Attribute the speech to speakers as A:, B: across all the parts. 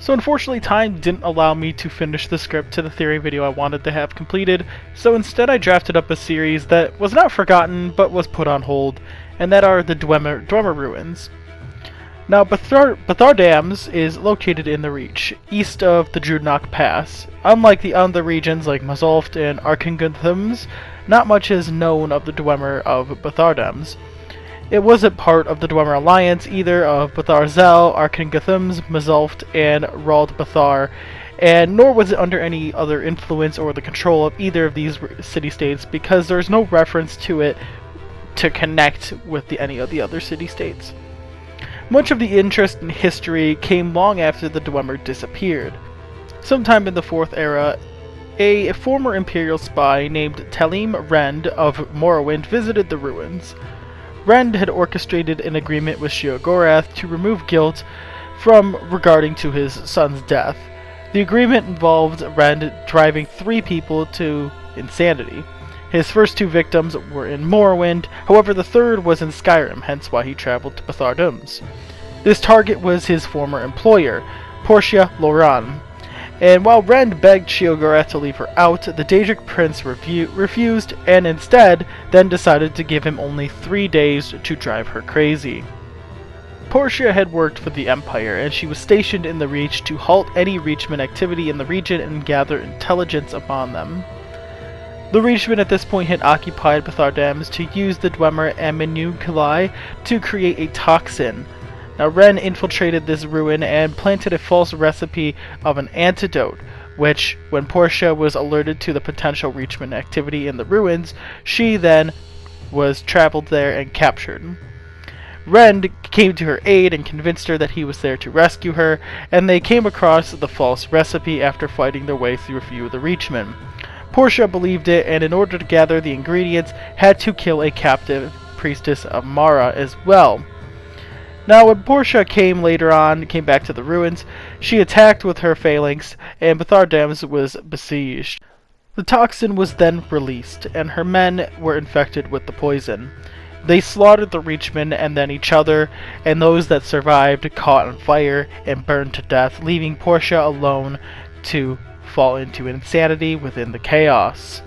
A: So unfortunately time didn't allow me to finish the script to the theory video I wanted to have completed, so instead I drafted up a series that was not forgotten but was put on hold, and that are the Dwemer ruins. Now Bthardamz is located in the Reach, east of the Drudnok Pass. Unlike the other regions like Mazulft and Bthardamz, not much is known of the Dwemer of Bthardamz. It wasn't part of the Dwemer alliance either of Bthardamz, Bthardamz, Mazulft, and Rald Bthar, and nor was it under any other influence or the control of either of these city-states because there's no reference to it to connect with any of the other city-states. Much of the interest in history came long after the Dwemer disappeared. Sometime in the Fourth Era, a former Imperial spy named Talim Rend of Morrowind visited the ruins. Rend had orchestrated an agreement with Sheogorath to remove guilt from regarding to his son's death. The agreement involved Rend driving 3 people to insanity. His first 2 victims were in Morrowind, however the third was in Skyrim, hence why he traveled to Bthardamz. This target was his former employer, Portia Loran, and while Rend begged Sheogorath to leave her out, the Daedric prince refused and instead then decided to give him only 3 days to drive her crazy. Portia had worked for the Empire, and she was stationed in the Reach to halt any Reachman activity in the region and gather intelligence upon them. The Reachmen at this point had occupied Bthardamz to use the Dwemer Aminuculi to create a toxin. Now Ren infiltrated this ruin and planted a false recipe of an antidote, which, when Portia was alerted to the potential Reachman activity in the ruins, she then was traveled there and captured. Rend came to her aid and convinced her that he was there to rescue her, and they came across the false recipe after fighting their way through a few of the Reachmen. Portia believed it, and in order to gather the ingredients, had to kill a captive priestess of Mara as well. Now, when Portia came back to the ruins, she attacked with her phalanx, and Bthardamz was besieged. The toxin was then released, and her men were infected with the poison. They slaughtered the Reachmen and then each other, and those that survived caught on fire and burned to death, leaving Portia alone to fall into insanity within the chaos.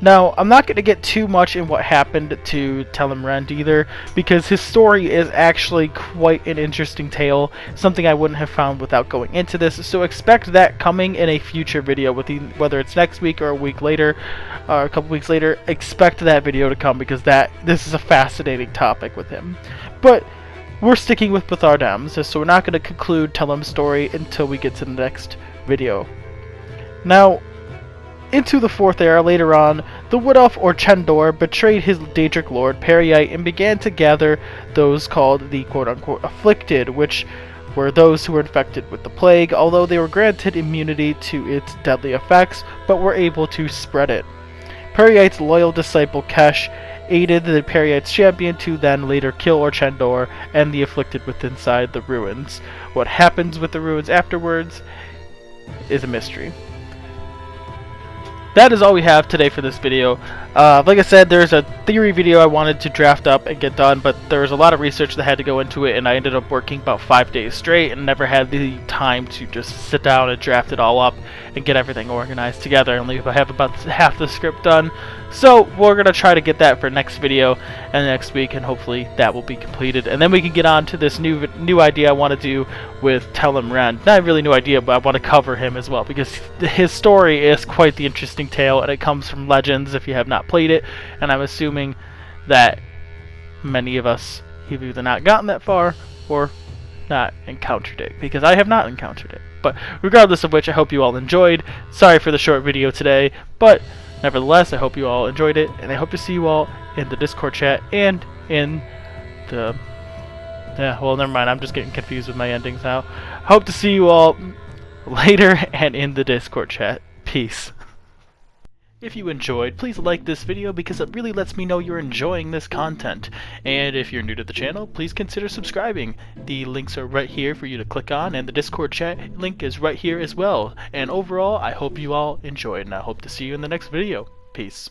A: Now, I'm not going to get too much in what happened to Talim Rend either, because his story is actually quite an interesting tale, something I wouldn't have found without going into this, so expect that coming in a future video, whether it's next week or a week later, or a couple weeks later. Expect that video to come, because this is a fascinating topic with him. But we're sticking with Bthardamz, so we're not going to conclude Talim's story until we get to the next video. Now, into the Fourth Era later on, the Wood Elf or Chendor betrayed his Daedric lord Periite and began to gather those called the quote-unquote afflicted, which were those who were infected with the plague, although they were granted immunity to its deadly effects, but were able to spread it. Periite's loyal disciple Kesh aided the Periite's champion to then later kill Orchendor and the afflicted within inside the ruins. What happens with the ruins afterwards is a mystery. That is all we have today for this video. Like I said, there's a theory video I wanted to draft up and get done, but there was a lot of research that had to go into it, and I ended up working about 5 days straight and never had the time to just sit down and draft it all up and get everything organized together. I only have about half the script done, so we're going to try to get that for next video and next week, and hopefully that will be completed. And then we can get on to this new idea I want to do with Talim Rend. Not really new idea, but I want to cover him as well, because his story is quite the interesting tale, and it comes from Legends if you have not played it, and I'm assuming that many of us have either not gotten that far or not encountered it, because I have not encountered it. But regardless of which, I hope you all enjoyed. Sorry for the short video today, but nevertheless, I hope you all enjoyed it, and I hope to see you all in the Discord chat and in the... Yeah, well, never mind. I'm just getting confused with my endings now. I hope to see you all later and in the Discord chat. Peace. If you enjoyed, please like this video because it really lets me know you're enjoying this content. And if you're new to the channel, please consider subscribing. The links are right here for you to click on, and the Discord chat link is right here as well. And overall, I hope you all enjoyed, and I hope to see you in the next video. Peace.